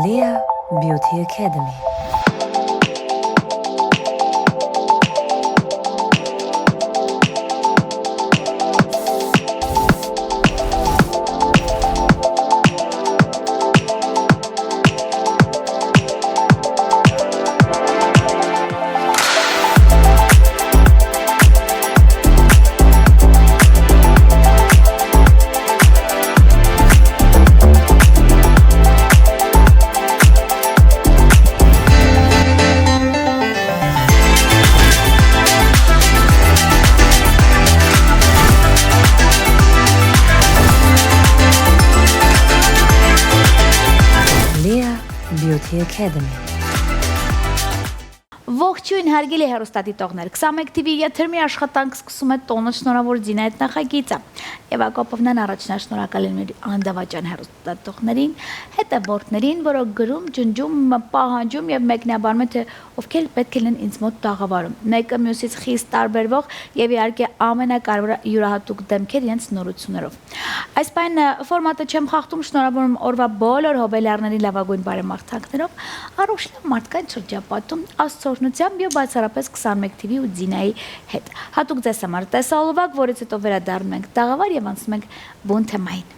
Leah Beauty Academy. Beauty Academy. Ողջույն հարգելի հեռուստադիտողներ, 21 TV եթերմի աշխատանք սկսում է տոնը շնորհավոր Զինայդ նախագիծը։ Եվա Կոպովնան առաջնաշնորհակալ եմ անդավաճան հեռուստադիտողներին, հետևորդներին, որոնք գրում, ջնջում, պահանջում եւ մեկնաբանում են, թե ովքեր պետք է լինեն ինձ մոտ տաղավարում։ Մեկը մյուսից խիստ տարբերվող եւ իհարկե ամենակարևորը յուրահատուկ դեմքեր իրենց նորություններով։ Այս բան ֆորմատը չեմ խախտում, շնորհավորում օրվա բոլոր հոբելյարների լավագույն բարեմաղթանքներով, առողջ մարդկային շրջապատում աստծորնությամբ եւ բացառապես 21 TV ու Զինայի հետ։ Հատուկ ձեզ համար տեսալովակ, որից հետո վերադառնում ենք տաղավար եւ անցնում ենք բուն թեմային։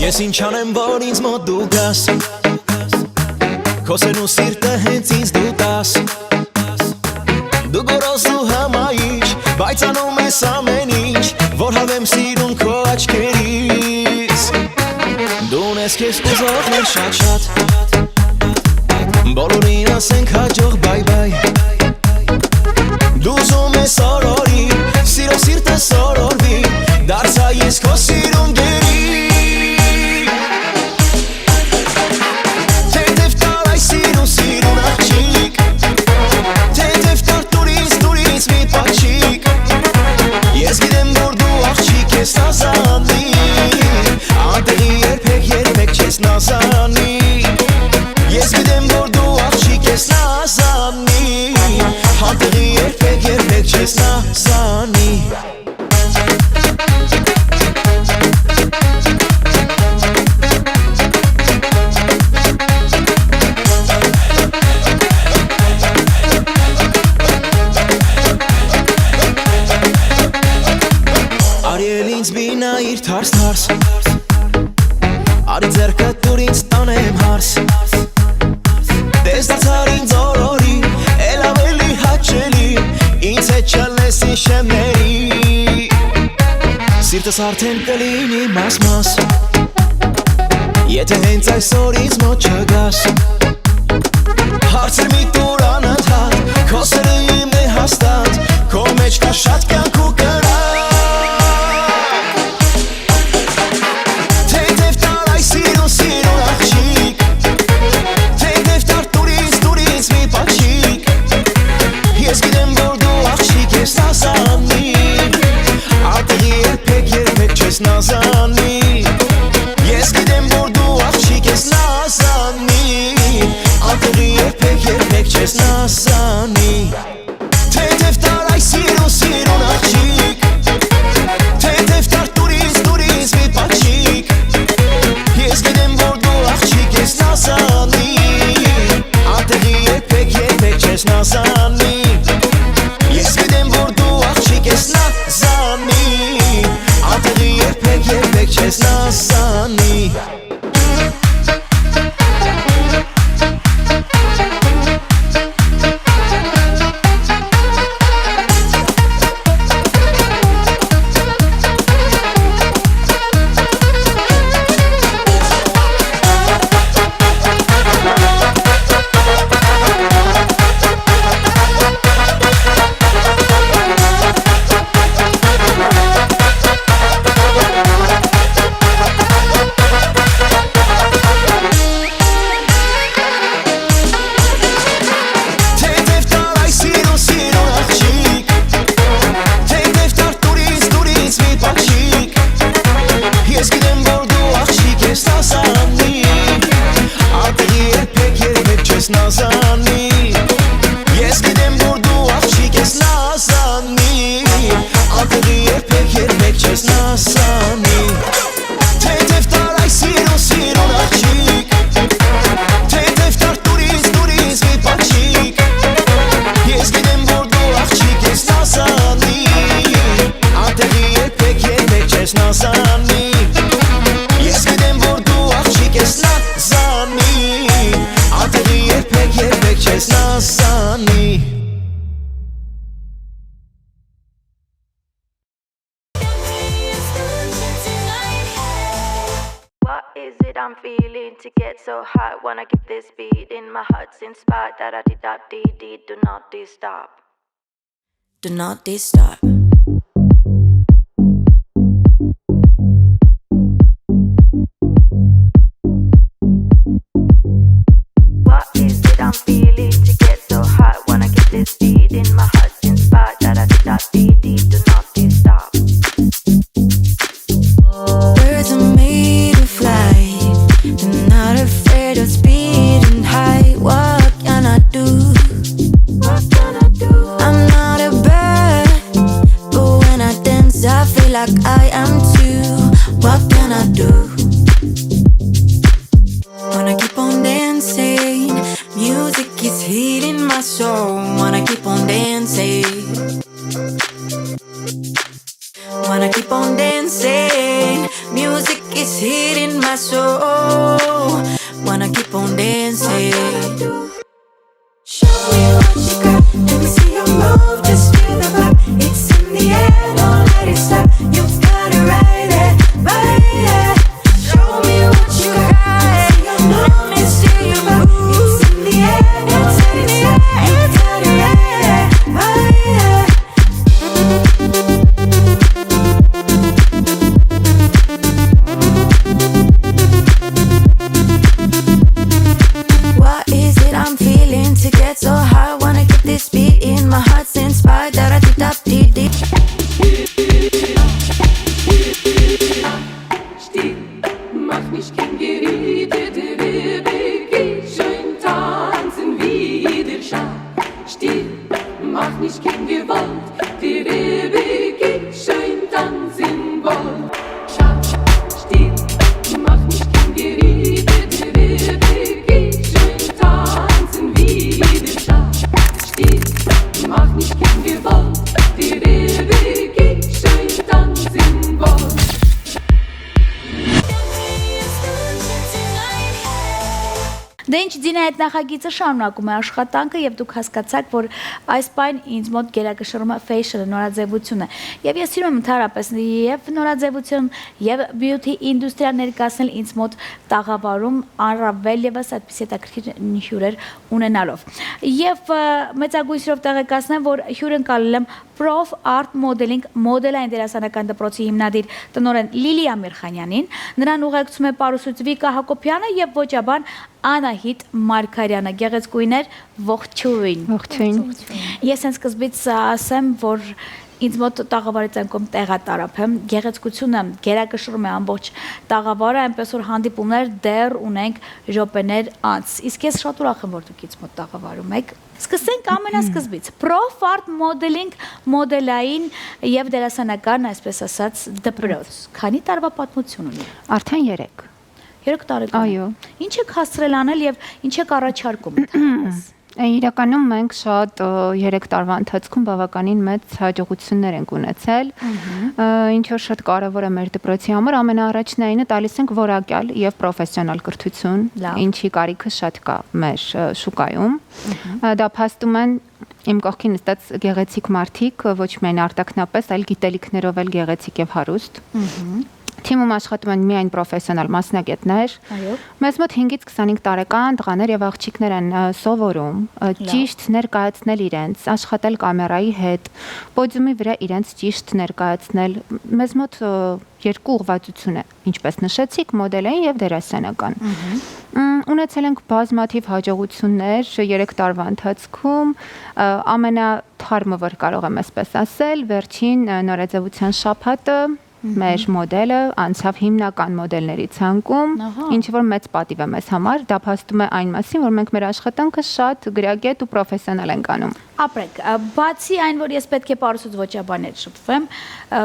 Ես ինչ անեմ, որ ինձ մոտ դու գաս, քո սերն ու սիրտը հենց ինձ դու տաս, դու գորոզ ու համայիչ, բայց անում ես ամեն ինչ, որ հավեմ սիրուն քո աչքերից, դու ունես քեզ ուզողներ շատ-շատ, բոլորին ասենք հաջող բայ-բայ, դու ուզում ես օրորի, սիրո սիրտը սորորվի, դարձա ես քո սիրուն գերի. Ես գիտեմ, որ դու աղջիկ ես նազանի, անտեղի երբեք չես նազանի. Ես գիտեմ, որ դու աղջիկ ես նազանի, անտեղի երբեք չես նազանի. Արիել ինձ բինա իր թարս, արի ձերքը դուր ինձ տանեմ հարս, տես դարձար ինձ օրորի, էլ ավելի հաճելի, ինձ հետ չլես ինձ շեմների, սիրտս արդեն կլինի մաս, եթե հենց այսօր ինձ մոտ չգաս, հարցեր մի տուր անընդհատ, քո սերը իմ է հաստատ, քո մեջ կա շատ կյանք ու կրակ. Նազանի, ես գիտեմ, որ դու աղջիկ ես նազանի, անտեղի երբեք չես նազանի, թեթև տար այս սիրուն քեզ նասանի Թեթև տար այս սիրուն աղջիկ Թեթև տար տուրից մի պաչիկ Ես գիտեմ որ դու աղջիկ ես նասանի Անտեղի երբեք չես նասանի Ես գիտեմ որ դու աղջիկ ես նասանի Անտեղի երբեք չես նասանի Is it I'm feeling to get so high? Wanna keep this beat in my heart's inspired. Da da dee da dee dee. Do not stop. Do not stop. What is it I'm feeling to get so high? Wanna keep this beat in my heart's inspired. Da da dee da dee dee. Do not stop. Birds are made to fly. They're not afraid of speed and height. What can I do? What can I do? I'm not a bird, but when I dance, I feel like I am too. What can I do? Wanna keep on dancing. Music is healing my soul. Wanna keep on dancing. Wanna keep on dancing. Music is healing my soul. Wanna keep on dancing. Show me what you got. Let me see you move. Just feel the vibe. It's in the air. Don't let it stop. You've got it right there, right there. Show me what you got. Let me see you move. It's in the air. Don't let it stop. You've got it right there, right there. What is it I'm feeling to get so high? Wanna get this beat in my heart's inspired. Da da dee da dee dee. Still, mach nicht kein Gerede, der Weg schön tanzen wie der Schaf. Still, mach nicht kein Gewalt, der Weg schön tanzen wollt. Still, mach nicht kein Gerede, der Weg schön tanzen wie der Schaf. Still, mach nicht kein Gewalt, der Weg schön tanzen wollt. Դե ինչ Դինա այդ նախագիծը շարունակում է աշխատանքը եւ դուք հասկացաք, որ այս պայն ինձ մոտ գերակշռումը fashion-ը, նորաձևությունը։ Եվ ես սիրում եմ ընդհանրապես եւ նորաձևություն եւ beauty ինդուստրիան ներկայացնել ինձ մոտ տաղավարում առավել եւս այդպես հետաքրքիր հյուրեր ունենալով։ Եվ մեծագույն սիրով տեղեկացնեմ, որ հյուրընկալել եմ Prof Art Modeling մոդելային դերասանական դպրոցի հիմնադիր տնօրեն Լիլիա Միրխանյանին, նրան ուղեկցում է պարուսույց Վիկա Հակոբյանը եւ ոճաբան Անահիտ Մարգարյանը։ Գեղեցկուйներ, ողջույն։ Ողջույն։ Ես հենց սկզբից ասեմ, որ ինձ մոտ տաղավարի ցանկում տեղատարապ եմ, գեղեցկությունը գերակշռում է ամբողջ տաղավարը, այնպես որ հանդիպումներ դեռ ունենք րոպեներ անց։ Իսկ ես շատ ուրախ եմ, որ դուք ինձ մոտ տաղավարում եք։ Սկսենք ամենասկզբից։ Prof Art Modeling մոդելային եւ դերասանական, այսպես ասած, դպրոց։ Քանի տարվա պատմություն ունի։ Արդեն 3 տարեկան։ Այո։ Ինչ եք հասցրել անել եւ ինչ եք առաջարկում ընդհանրապես։ Իրականում մենք շատ 3 տարվա ընթացքում բավականին մեծ հաջողություններ ենք ունեցել։ Ինչ որ շատ կարևոր է մեր դպրոցի համար, ամենաառաջնայինը տալիս ենք որակյալ եւ պրոֆեսիոնալ կրթություն, ինչի կարիքը շատ կա մեր շուկայում։ Դա փաստում են իմ կողքին նստած գեղեցիկ մարդիկ, ոչ միայն արտաքնապես, այլ գիտելիքներով էլ գեղեցիկ եւ հարուստ։ Թիմում աշխատում են միայն պրոֆեսիոնալ մասնագետներ։ Մեզ մոտ 5-ից 25 տարեկան տղաներ եւ աղջիկներ են սովորում ճիշտ ներկայացնել իրենց, աշխատել կամերայի հետ, պոդիումի վրա իրենց ճիշտ ներկայացնել։ Մեզ մոտ երկու ուղղվածություն է, ինչպես նշեցիք, մոդելային եւ դերասանական։ Ունեցել ենք բազմաթիվ հաջողություններ 3 տարվա ընթացքում, ամենաթարմը, որ կարող եմ այսպես ասել, վերջին նորաձևության շաբաթը մեր մոդելը անցավ հիմնական մոդելների ցանկում, ինչ որ մեծ պատիվ է մեզ համար, դա փաստում է այն մասին, որ մենք մեր աշխատանքը շատ գրագետ ու պրոֆեսիոնալ ենք անում։ Ապրեք, բացի այն, որ ես պետք է պարուսուց ոճաբանի հետ շփվեմ,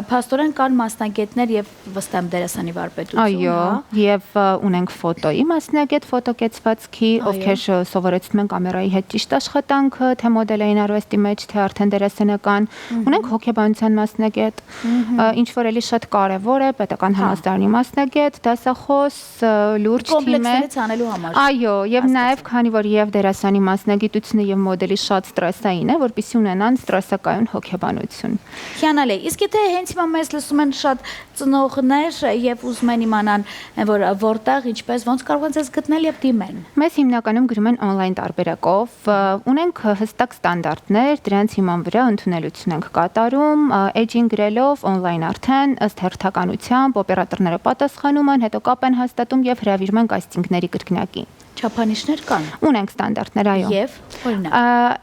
փաստորեն կան մասնագետներ եւ վստահ եմ դերասանի վարպետություն, Այո, եւ ունենք ֆոտոյի մասնագետ, ֆոտոկեցվածքի, ովքեր սովորեցնում են կամերայի հետ ճիշտ աշխատանքը, թե մոդելային արվեստի մեջ, թե արդեն դերասանական, ունենք հոգեբանության մասնագետ, ինչ որ էլի շատ կարեւոր է, պետական համալսարանի մասնագետ, դասախոս, լուրջ թիմ է։ կոմպլեքսներից անելու համար։ Այո, եւ նաեւ քանի որ եւ դերասանի մասնագիտությունը եւ մոդելի շատ ստրեսային է, որպեսզի ունենան ստրեսակայուն հոգեբանություն։ Հիանալի։ Իսկ եթե հենց հիմա մեզ լսում են շատ ծնողներ եւ ուզում են իմանան, որ որտեղ, ինչպես, ոնց կարող են ձեզ գտնել եւ դիմեն։ Մեզ հիմնականում գրում են on-line տարբերակով, ունենք հստակ ստանդարտներ, դրանց հիման վրա ընդունելություն ենք կատարում, edge-ին գրելով on-line արդեն ըստ հերթականությամբ օպերատորները պատասխանում են, հետո կապ են հաստատում եւ հրավիրում են կաստինգների կրկնակի։ Չափանիշներ կան։ Ունենք ստանդարտներ, այո։ Եվ օրինակ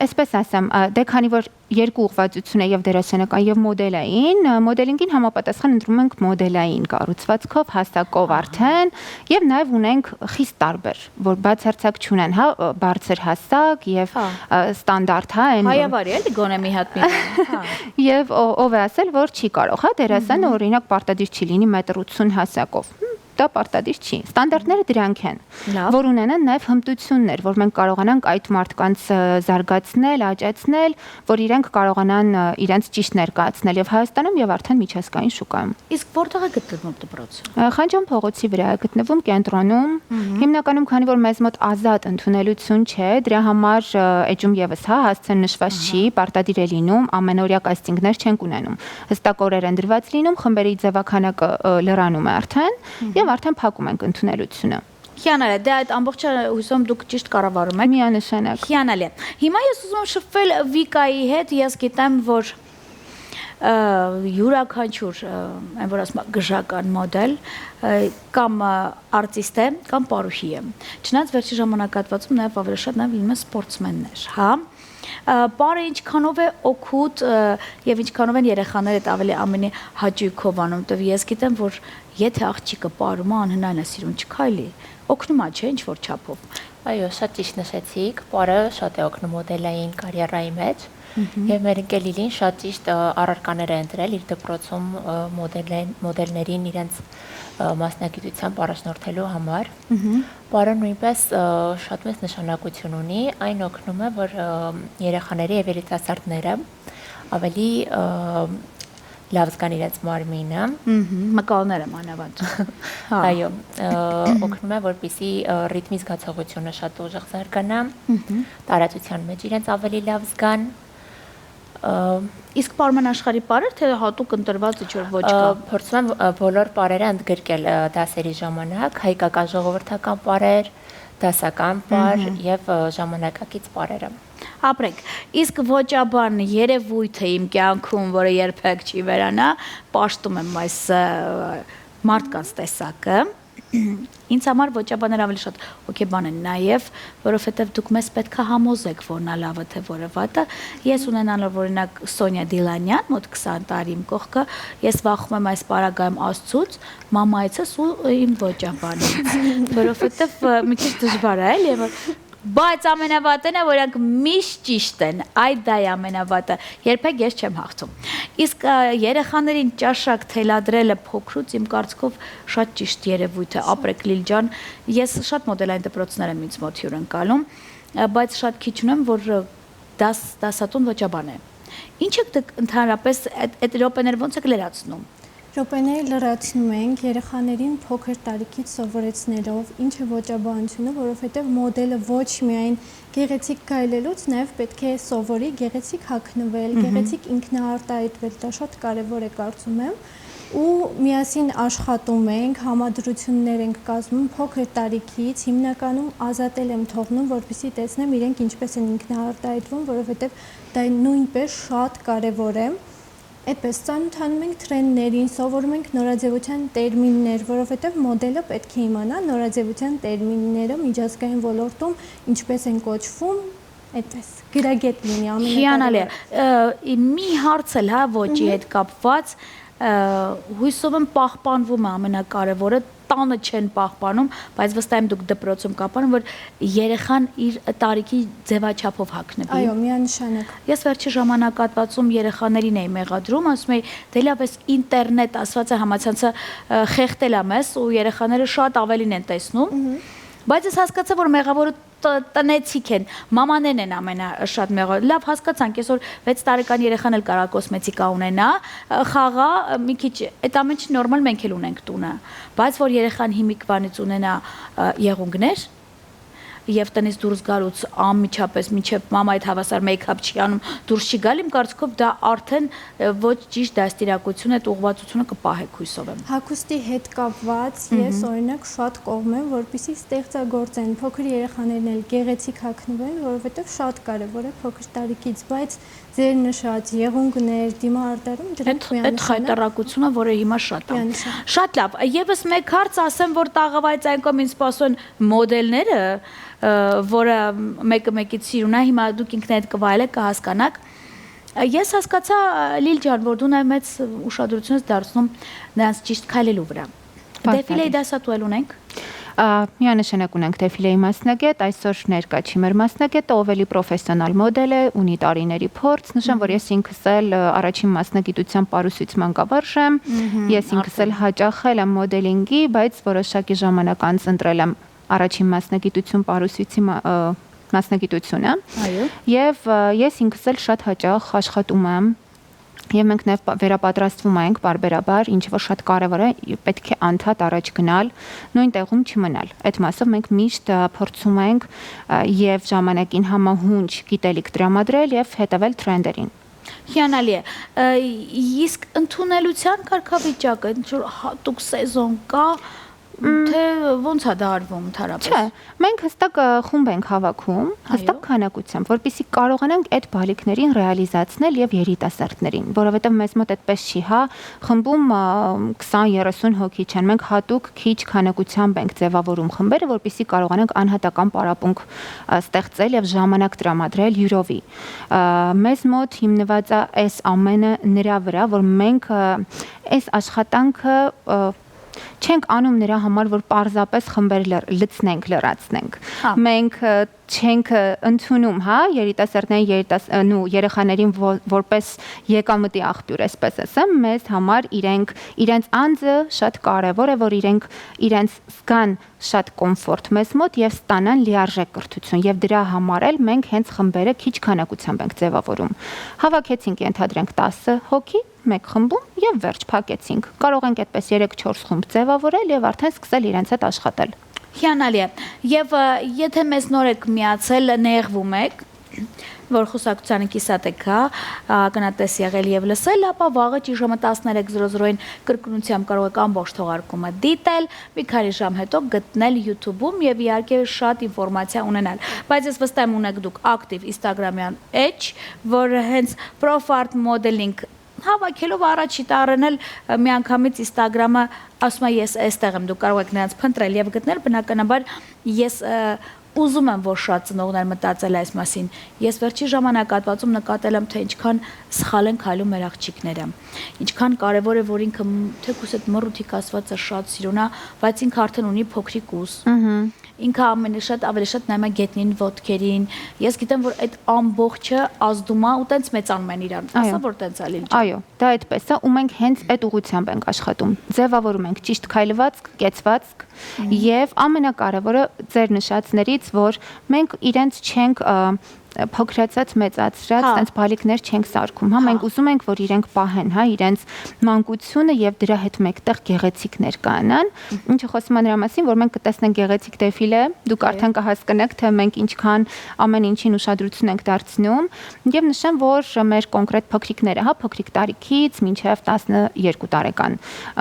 Այսպես ասեմ, դե քանի որ երկու ուղղվածություն է եւ դերասանական եւ մոդելային, մոդելինգին համապատասխան ընտրում ենք մոդելային կառուցվածքով, հասակով արդեն եւ նաեւ ունենք խիստ տարբեր, որ բացարձակ չունեն, հա, բարձր հասակ եւ ստանդարտ, հա, այն հայավարի էլի գոնե մի հատ մի, հա։ եւ ով է ասել, որ չի կարող, հա, դերասանը օրինակ պարտադիր չի լինի 1.80 m հասակով։ Դա պարտադիր չի։ Ստանդարտները դրանք են, որ ունենան նաև հմտություններ, որ մենք կարողանանք այդ մարդկանց զարգացնել, աճեցնել, որ իրենք կարողանան իրենց ճիշտ ներկայացնել եւ Հայաստանում եւ արդեն միջազգային շուկայում։ Իսկ որտեղ է գտնվում դպրոցը։ Խանջան փողոցի վրա է գտնվում կենտրոնում։ Հիմնականում քանի որ մեզ մոտ ազատ ընդունելություն չէ, դրա համար էջում եւս հա հասցեն նշված չի, պարտադիր է լինում, ամենօրյա կաստինգներ չենք ունենում։ Հստակ օրեր են դրված լինում, խմբերի ձևականակը լրանում է արդեն եւ արդեն փակում ենք ընդունելությունը։ Հիանալի է, դե այդ ամբողջը հույսում դուք ճիշտ կառավարում եք։ Միանշանակ։ Հիանալի է։ Հիմա ես ուզում եմ շփվել Վիկայի հետ, ես գիտեմ, որ յուրաքանչյուր այն որ ասում գժական մոդել կամ արտիստ է կամ պարուհի է։ Չնայած վերջի ժամանակահատվածում նաև ավելի շատ նաև լինում են սպորտսմեններ, հա։ Պարը ինչքանով է օգուտ եւ ինչքանով են երեխաները այդ ավելի ամենի հաճույքով անում, դեռ ես գիտեմ, որ եթե աղջիկը պարում է անհնարին է սիրուն չքայլի, օգնում է, չէ, ինչ որ չափով։ Այո, շատ ճիշտ նշեցիք, պարը շատ է օգնում մոդելային կարիերայի մեջ եւ մեր ընկեր Լիլին շատ ճիշտ առարկաներ է ընտրել իր դպրոցում մոդելներին իրենց մասնագիտությամբ առաջնորդելու համար։ Պարը նույնպես շատ մեծ նշանակություն ունի, այն օգնում է, որ երեխաների եւ երիտասարդները ավելի լավ զգան իրենց մարմինը։ Մկալները մանավանդ։ Այո, օգնում է, որպեսզի ռիթմի զգացողությունը շատ ուժեղ զարգանա, տարածության մեջ իրենց ավելի լավ զգան։ Իսկ պարման աշխարհի պարեր թե հատուկ ընտրված ինչ որ ոչ կա։ Փորձում եմ բոլոր պարերը ընդգրկել դասերի ժամանակ, հայկական ժողովրդական պարեր, դասական պար եւ ժամանակակից պարերը։ Ապրեք, իսկ ոճաբան երևույթը իմ կյանքում, որը երբեք չի վերանա, պաշտում եմ այս մարդկանց տեսակը։ Ինձ համար ոճաբաները ավելի շատ հոգեբան են նաև, որովհետև դուք մեզ պետք է համոզեք, որ նա լավը թե որը վատը։ Ես ունենալով օրինակ Սոնյա Դիլանյան, մոտ 20 տարի իմ կողքը, ես վախում եմ այս պարագայում Աստծուց, մամայիցս ու իմ ոճաբանից, որովհետև մի քիչ դժվար է, էլի, բայց ամենավատն է, որ նրանք միշտ ճիշտ են, այդ դա է ամենավատը, երբեք ես չեմ հաղթում։ Իսկ երեխաներին ճաշակ թելադրելը փոքրուց իմ կարծիքով շատ ճիշտ երևույթ է, ապրեք Լիլ ջան, ես շատ մոդելային դպրոցներ եմ ինձ մոտ հյուրընկալում, բայց շատ քիչ ունեմ, որ դասատուն ոճաբան է։ Ինչ եք ընդհանրապես այդ րոպեները ոնց եք լրացնում։ Րոպեները լրացնում ենք երեխաներին փոքր տարիքից սովորեցնելով ինչ է ոճաբանությունը, որովհետև մոդելը ոչ միայն գեղեցիկ գայլելուց, նաև պետք է սովորի գեղեցիկ հագնվել, գեղեցիկ ինքնաարտահայտվել, դա շատ կարևոր է կարծում եմ, ու միասին աշխատում ենք, համադրություններ ենք կազմում փոքր տարիքից, հիմնականում ազատել եմ թողնում, որպեսզի տեսնեմ իրենք ինչպես են ինքնաարտահայտվում, որովհետև դա նույնպես շատ կարևոր է։ Այդպես ծանոթանում ենք թրենդերին, սովորում ենք նորաձևության տերմիններ, որովհետև մոդելը պետք է իմանա նորաձևության տերմինները միջազգային ոլորտում ինչպես են կոչվում, այդպես գրագետ լինի ամենակարևորը։ Հիանալի է։ Մի հարց էլ հա ոճի հետ կապված, հույսով եմ պահպանվում է ամենակարևորը տանը չեն պահպանում, բայց վստահ եմ դուք դպրոցում կապանում, որ երեխան իր տարիքի ձևաչափով հագնվի։ Այո, միանշանակ։ Ես վերջի ժամանակահատվածում երեխաներին էի մեղադրում, ասում էի, դե լավ, էս ինտերնետ ասված է համացանցը խեղտել է մեզ ու երեխաները շատ ավելին են տեսնում։ Բայց ես հասկացա, որ մեղավորը տնեցիկ են, մամանեն են ամենաշատ մեղավոր։ Լավ, հասկացանք, այսօր 6 տարեկան երեխան էլ կարող կոսմետիկա ունենա, խաղա, մի քիչ այդ ամեն ինչ նորմալ մենք էլ ունենք տունը, բայց որ երեխան հիմիկվանից ունենա եղունգներ եւ տնից դուրս գալուց անմիջապես մինչեւ մամա այդ հավասար մեյքափ չի անում դուրս չի գալ իմ կարծիքով դա արդեն ոչ ճիշտ դաստիարակություն է ուղղվածությունը կպահեք հույսով եմ Հագուստի հետ կապված ես օրինակ շատ կողմ եմ որպեսզի ստեղծագործեն փոքր երեխաներն էլ գեղեցիկ հագնվեն որովհետեւ շատ կարեւոր է փոքր տարիքից բայց ձեր նշած եղունգներ դիմաարտարում դրանք միանշանակ այդ խայտարակությունը որը հիմա շատ է շատ լավ եւս մեկ հարց ասեմ որ տաղավարից այն կողմ ինձ սպասում մոդելները որը մեկը մեկից սիրուն է հիմա դուք ինքներդ կվայելեք կհասկանաք ես հասկացա Լիլ ջան որ դու նաև մեծ ուշադրություն ես դարձնում նրանց ճիշտ քայլելու վրա դեֆիլեի դասատու էլ ունենք Միանշանակ ունենք դեֆիլեի մասնագետ, այսօր ներկա չի մեր մասնագետը, ով էլի պրոֆեսիոնալ մոդել է, ունի տարիների փորձ, նշեմ, որ ես ինքս էլ առաջին մասնագիտության պարուսուցման կավարժ եմ, ես ինքս էլ հաճախել եմ մոդելինգի, բայց որոշակի ժամանակ անց ընտրել եմ առաջին մասնագիտություն պարուսուցի մասնագիտությունը։ Այո։ Եվ ես ինքս էլ շատ հաճախ աշխատում եմ Եվ մենք նաև վերապատրաստվում ենք բարբերաբար, ինչ որ շատ կարևոր է, պետք է անդադ առաջ գնալ, նույն տեղում չմնալ։ Այդ մասով մենք միշտ փորձում ենք եւ ժամանակին համահունչ գիտելիք տրամադրել եւ հետևել թրենդերին։ Հիանալի է։ Իսկ ընդունելության կարգավիճակը ինչ որ հատուկ սեզոն կա Թե ոնց է դա արվում ընդհանրապես։ Չէ, մենք հստակ խումբ ենք հավաքում, հստակ քանակությամբ, որպեսզի կարողանանք այդ բալիկներին ռեալիզացնել եւ երիտասարդներին, որովհետեւ մեզ մոտ այդպես չի, հա, խմբում 20-30 հոգի չեն, մենք հատուկ քիչ քանակությամբ ենք ձևավորում խմբերը, որպեսզի կարողանանք անհատական պարապմունք ստեղծել եւ ժամանակ տրամադրել յուրովի։ Մեզ մոտ հիմնված է այս ամենը նրա վրա, որ մենք այս աշխատանքը չենք անում նրա համար, որ պարզապես խմբեր լցնենք, լրացնենք։ Մենք չենք ընդունում, հա, երիտասարդներին ու երեխաներին որպես եկամտի աղբյուր, այսպես ասեմ, մեզ համար իրենց անձը շատ կարևոր է, որ իրենց զգան շատ կոմֆորտ մեզ մոտ եւ ստանան լիարժեք կրթություն եւ դրա համար էլ մենք հենց խմբերը քիչ քանակությամբ ենք ձևավորում։ Հավաքեցինք ենթադրենք 10 հոգի մեկ խմբում եւ վերջ փակեցինք։ Կարող ենք այդպես 3-4 խումբ ձևավորել եւ արդեն սկսել իրենց հետ աշխատել։ Հիանալի է։ Եւ եթե մեզ նոր եք միացել, նեղվում եք, որ խոսակցությանը կիսատ եք, հա, ականատես եղել եւ լսել, ապա վաղը ճիշտ 13:00-ին կրկնությամբ կարող եք ամբողջ թողարկումը դիտել, մի քանի ժամ հետո գտնել YouTube-ում եւ իհարկե շատ ինֆորմացիա ունենալ։ Բայց ես վստահ եմ ունեք դուք ակտիվ Instagram-յան edge, որ հենց ProfArt Modeling հավաքելով առաջի տարնել միանգամից Instagram-ը ասում է ես այստեղ եմ դուք կարող եք նրանց փնտրել եւ գտնել բնականաբար ես ուզում եմ որ շատ ծնողներ մտածել այս մասին ես վերջի ժամանակահատվածում նկատել եմ թե ինչքան սխալ են քայլում մեր աղջիկները ինչքան կարեւոր է որ ինքը թեկուս այդ մռութիկ ասվածը շատ սիրուն է բայց ինքը արդեն ունի փոքրիկ ուս ինքը ավելի շատ նայում է գետնին ոտքերին ես գիտեմ որ այդ ամբողջը ազդում է ու տենց մեծանում են իրան ասա որ տենց է լիլ այո դա այդպես է ու մենք հենց այդ ուղղությամբ ենք աշխատում ձևավորում ենք ճիշտ քայլվածք կեցվածք եւ ամենակարևորը ձեր նշածներից որ մենք իրենց չենք փոքրացած մեծացրած այնց բալիկներ չենք սարքում հա մենք ուզում ենք որ իրենք պահեն հա իրենց մանկությունը եւ դրա հետ մեկտեղ գեղեցիկ ներկայանան ինչը խոսում է նրա մասին որ մենք կտեսնենք գեղեցիկ դեֆիլե դուք արդեն կհասկանաք թե մենք ինչքան ամեն ինչին ուշադրություն ենք դարձնում եւ նշեմ որ մեր կոնկրետ փոքրիկները հա փոքրիկ տարիքից մինչեւ 12 տարեկան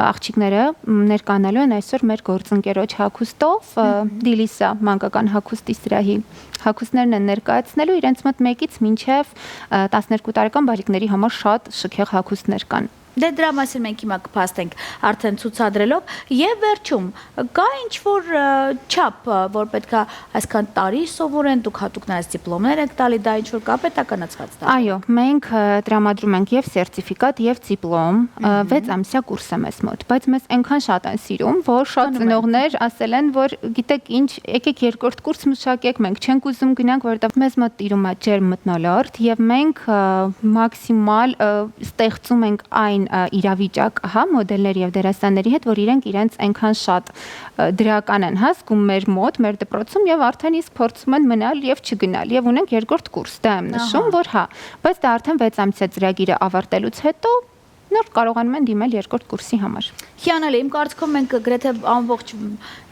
աղջիկները ներկանալու են այսօր մեր գործընկերոջ հագուստով Դիլիսա մանկական հագուստի սրահի հագուստներն են ներկայացնելու իրենց մոտ 1-ից մինչև 12 տարեկան բալիկների համար շատ շքեղ հագուստներ կան Դե դրա մասին մենք հիմա կփաստենք արդեն ցուցադրելով եւ վերջում կա ինչ որ չափ, որ պետքա այսքան տարի սովորեն, դուք հատուկ նայած դիպլոմներ եք տալի, դա ինչ որ կա պետականացված դա։ Այո, մենք տրամադրում ենք եւ սերտիֆիկատ եւ դիպլոմ, 6 ամսյա կուրս է մեզ մոտ, բայց մեզ այնքան շատ են սիրում, որ շատ ծնողներ ասել են, որ գիտեք ինչ, եկեք երկրորդ կուրս մշակեք, մենք չենք ուզում գնանք, որովհետեւ մեզ մոտ տիրում է ջերմ մթնոլորտ եւ մենք մաքսիմալ ստեղծում ենք այն իրավիճակ, հա, մոդելների եւ դերասանների հետ, որ իրենք իրենց այնքան շատ դրական են հասկում մեր մոտ, մեր դպրոցում եւ արդեն իսկ փորձում են մնալ եւ չգնալ եւ ունենք երկրորդ կուրս, դա եմ նշում, որ հա, բայց դա արդեն 6 ամսյա ծրագիրը ավարտելուց հետո նոր կարողանում են դիմել երկրորդ կուրսի համար։ Հիանալի, իմ կարծիքով մենք գրեթե ամբողջ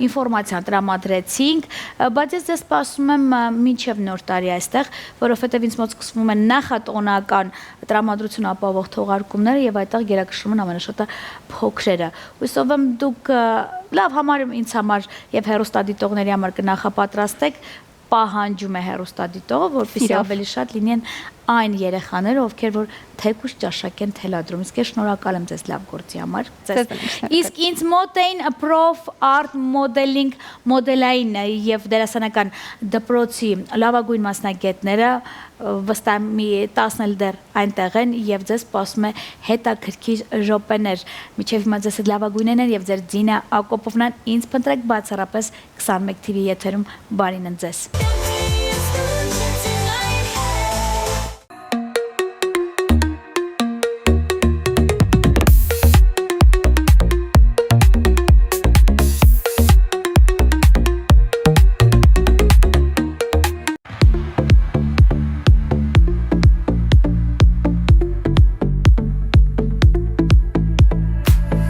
ինֆորմացիան տրամադրեցինք, բայց ես ձեզ սպասում եմ մինչև նոր տարի այստեղ, որովհետև ինձ մոտ սկսվում են նախատոնական տրամադրություն ապահովող թողարկումները եւ այդտեղ գերակշռում են ամենաշատը փոքրերը։ Հույսով եմ դուք լավ ինձ համար եւ հեռուստադիտողների համար կնախապատրաստեք, պահանջում է հեռուստադիտողը, որպեսզի ավելի շատ լինեն այն երեխաները, ովքեր որ թեկուզ ճաշակ են թելադրում։ Իսկ ես շնորհակալ եմ ձեզ լավ գործի համար։ Իսկ ինձ մոտ էին Prof Art Modeling մոդելային եւ դերասանական դպրոցի լավագույն մասնագետները, վստահ մի 10 էլ դեռ այնտեղ են եւ ձեզ սպասում է հետաքրքիր րոպեներ։ Միջև հիմա ձեզ լավագույնն են եւ ձեր Դինա Ակոպովնան ինձ փնտրեք բացառապես 21 TV եթերում բարին են ձեզ։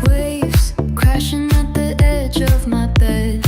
Waves crashing at the edge of my bed.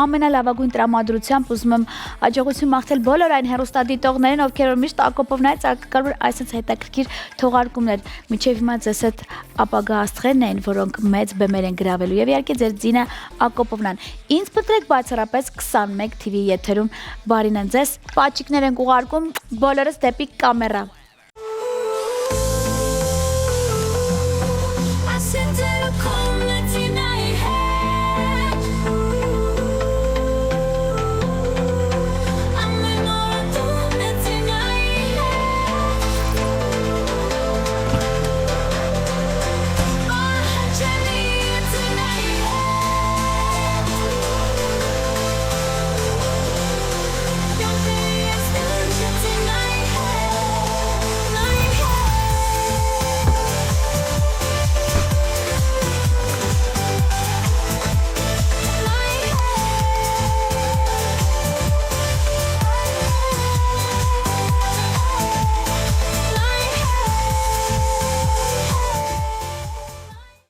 ամենալավագույն տրամադրությամբ ուզում եմ աջակցություն մաղթել բոլոր այն հեռուստադիտողներին, ովքեր որ միշտ ակոպով նայած ակկարվոր այսպես հետաքրքիր թողարկումներ։ Միջև հիմա ձեզ այդ ապագա աստղերն են, որոնք մեծ բեմեր են գրավելու եւ իհարկե ձեր ձինը Ակոպովնան։ Ինձ պտրեք բացառապես 21 TV եթերում բարին են ձեզ, պաճիկներ են ուղարկում բոլորս դեպի կամերա։